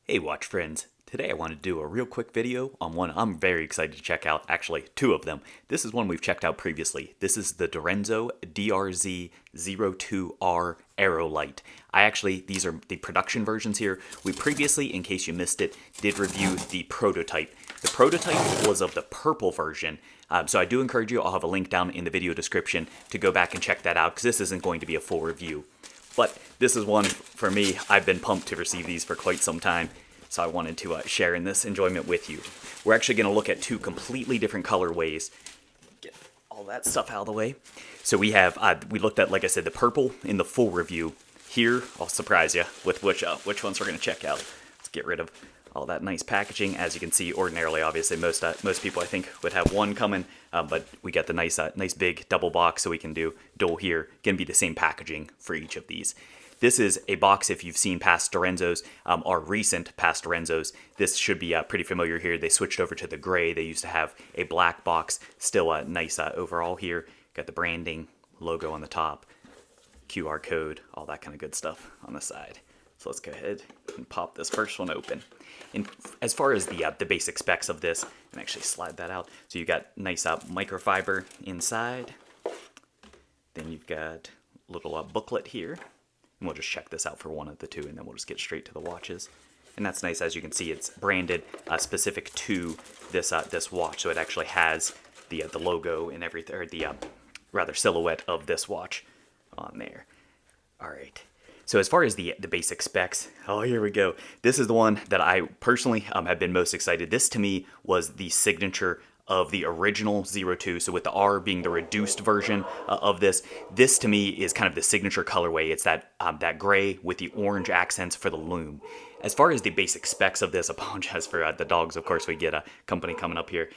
Hey watch friends, today I wanted to do a real quick video on one I'm very excited to check out, actually two of them. This is one we've checked out previously. This is the Direnzo DRZ02R Aerolite. These are the production versions here. We previously, in case you missed it, did review the prototype. The prototype was of the purple version, so I do encourage you, I'll have a link down in the video description to go back and check that out because this isn't going to be a full review. But this is one, for me, I've been pumped to receive these for quite some time, so I wanted to share in this enjoyment with you. We're actually going to look at two completely different colorways. Get all that stuff out of the way. So we have, we looked at, like I said, the purple in the full review. Here, I'll surprise you with which ones we're going to check out. Let's get rid of all that nice packaging. As you can see, ordinarily, obviously, most people, I think, would have one coming, but we got the nice big double box, so we can do dual here. Going to be the same packaging for each of these. This is a box, if you've seen past Direnzos, or recent past Direnzos, this should be pretty familiar here. They switched over to the gray. They used to have a black box. Still a nice overall here. Got the branding, logo on the top, QR code, all that kind of good stuff on the side. So let's go ahead and pop this first one open. And as far as the basic specs of this, and actually slide that out. So you got nice microfiber inside. Then you've got a little booklet here. And we'll just check this out for one of the two, and then we'll just get straight to the watches. And that's nice. As you can see, it's branded specific to this this watch. So it actually has the logo and everything, or the rather silhouette of this watch on there. All right. So as far as the basic specs, oh, here we go. This is the one that I personally have been most excited. This to me was the signature of the original 02. So with the R being the reduced version of this to me is kind of the signature colorway. It's that that gray with the orange accents for the lume. As far as the basic specs of this, apologize for the dogs. Of course, we get a company coming up here.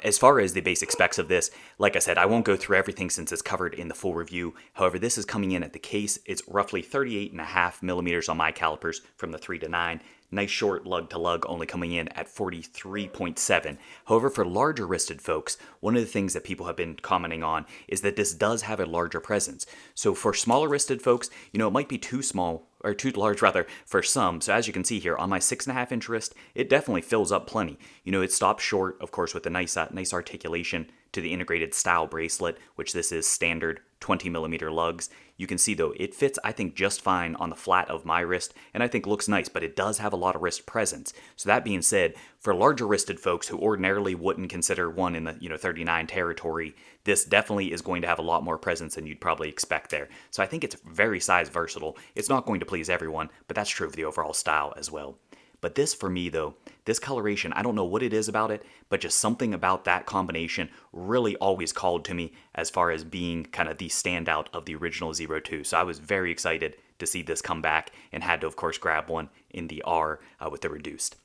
As far as the basic specs of this, like I said, I won't go through everything since it's covered in the full review. However, this is coming in at the case. It's roughly 38.5 millimeters on my calipers from the 3 to 9. Nice short lug to lug, only coming in at 43.7. However, for larger wristed folks, one of the things that people have been commenting on is that this does have a larger presence. So for smaller wristed folks, you know, it might be too small, or too large rather, for some. So as you can see here, on my 6.5 inch wrist, it definitely fills up plenty. You know, it stops short, of course, with a nice articulation to the integrated style bracelet, which this is standard 20 millimeter lugs. You can see though, it fits, I think, just fine on the flat of my wrist, and I think looks nice, but it does have a lot of wrist presence. So that being said, for larger wristed folks who ordinarily wouldn't consider one in the 39 territory, this definitely is going to have a lot more presence than you'd probably expect there. So I think it's very size versatile. It's not going to please everyone, but that's true of the overall style as well. But this, for me, though, this coloration, I don't know what it is about it, but just something about that combination really always called to me as far as being kind of the standout of the original 02. So I was very excited to see this come back and had to, of course, grab one in the R with the reduced.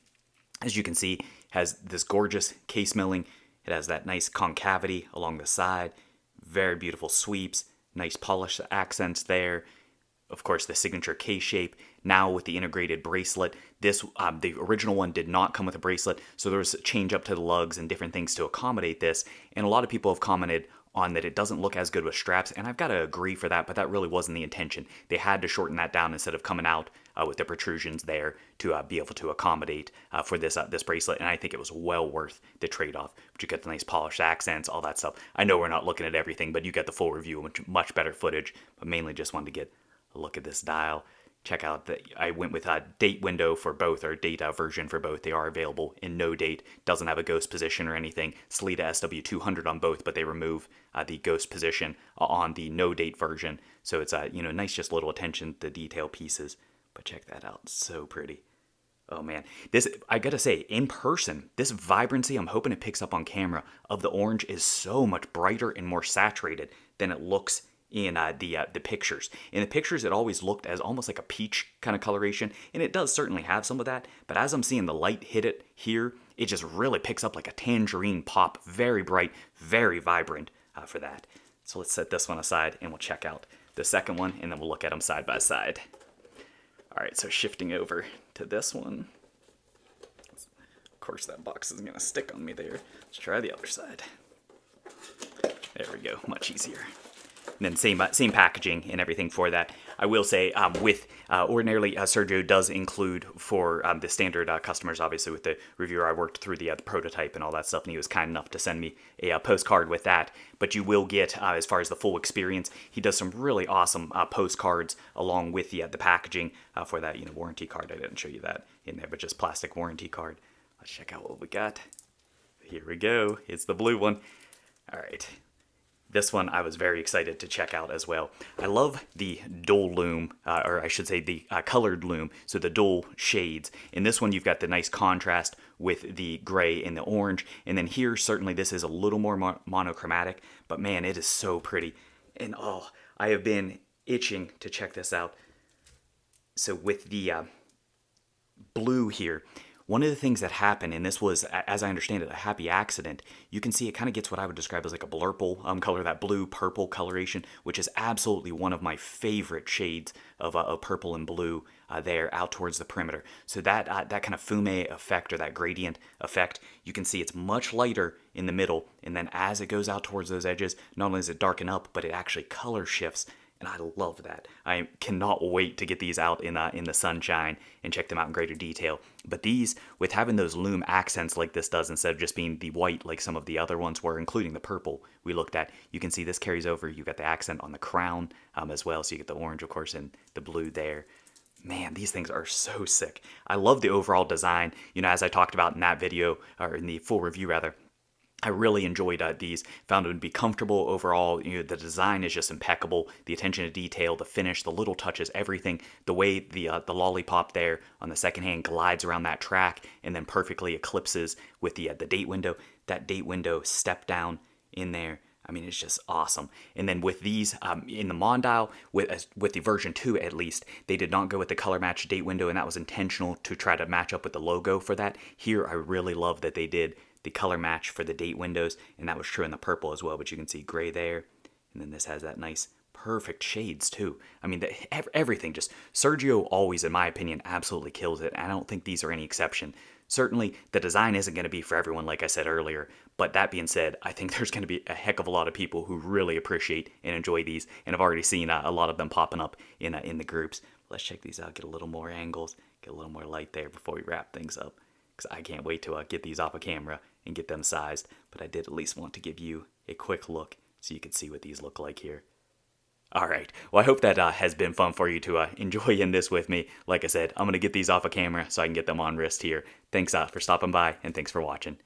As you can see, it has this gorgeous case milling. It has that nice concavity along the side, very beautiful sweeps, nice polished accents there. Of course, the signature case shape. Now with the integrated bracelet, this the original one did not come with a bracelet, so there was a change up to the lugs and different things to accommodate this. And a lot of people have commented on that it doesn't look as good with straps, and I've got to agree for that, but that really wasn't the intention. They had to shorten that down instead of coming out with the protrusions there to be able to accommodate for this bracelet, and I think it was well worth the trade-off. But you get the nice polished accents, all that stuff. I know we're not looking at everything, but you get the full review, much better footage, but mainly just wanted to get a look at this dial. Check out that I went with a date window for both, or date version for both. They are available in no date. Doesn't have a ghost position or anything. Sellita SW200 on both, but they remove the ghost position on the no date version. So it's nice, just little attention to detail pieces. But check that out, so pretty. Oh man, this, I gotta say, in person, this vibrancy, I'm hoping it picks up on camera, of the orange is so much brighter and more saturated than it looks in the pictures. In the pictures, it always looked as almost like a peach kind of coloration, and it does certainly have some of that, but as I'm seeing the light hit it here, it just really picks up like a tangerine pop. Very bright, very vibrant for that. So let's set this one aside, and we'll check out the second one, and then we'll look at them side by side. All right, so shifting over to this one. Of course, that box is going to stick on me there. Let's try the other side. There we go, much easier. And then same packaging and everything for that. I will say, ordinarily Sergio does include for the standard customers, obviously with the reviewer, I worked through the prototype and all that stuff, and he was kind enough to send me a postcard with that. But you will get, as far as the full experience, he does some really awesome postcards along with the packaging for that warranty card. I didn't show you that in there, but just plastic warranty card. Let's check out what we got. Here we go. It's the blue one. All right. This one I was very excited to check out as well. I love the dual loom, or I should say the colored loom, so the dual shades. In this one, you've got the nice contrast with the gray and the orange. And then here, certainly this is a little more monochromatic, but man, it is so pretty. And oh, I have been itching to check this out. So with the blue here, one of the things that happened, and this was, as I understand it, a happy accident, you can see it kind of gets what I would describe as like a blurple color, that blue-purple coloration, which is absolutely one of my favorite shades of purple and blue there out towards the perimeter. So that kind of fume effect, or that gradient effect, you can see it's much lighter in the middle, and then as it goes out towards those edges, not only does it darken up, but it actually color shifts. And I love that. I cannot wait to get these out in the sunshine and check them out in greater detail. But these, with having those loom accents like this does, instead of just being the white like some of the other ones were, including the purple we looked at, you can see this carries over. You've got the accent on the crown as well, so you get the orange, of course, and the blue there. Man, these things are so sick. I love the overall design. As I talked about in that video, or in the full review rather, I really enjoyed these, found them to be comfortable overall. The design is just impeccable. The attention to detail, the finish, the little touches, everything. The way the lollipop there on the second hand glides around that track and then perfectly eclipses with the date window. That date window step down in there. I mean, it's just awesome. And then with these, in the Mondial, with the version 2 at least, they did not go with the color match date window, and that was intentional to try to match up with the logo for that. Here, I really love that they did the color match for the date windows, and that was true in the purple as well, but you can see gray there, and then this has that nice perfect shades too. I mean, everything just, Sergio always, in my opinion, absolutely kills it, and I don't think these are any exception. Certainly, the design isn't going to be for everyone, like I said earlier, but that being said, I think there's going to be a heck of a lot of people who really appreciate and enjoy these, and I've already seen a lot of them popping up in the groups. Let's check these out, get a little more angles, get a little more light there before we wrap things up, because I can't wait to get these off of camera and get them sized, but I did at least want to give you a quick look so you can see what these look like here. Alright, well I hope that has been fun for you to enjoy in this with me. Like I said, I'm going to get these off of camera so I can get them on wrist here. Thanks for stopping by, and thanks for watching.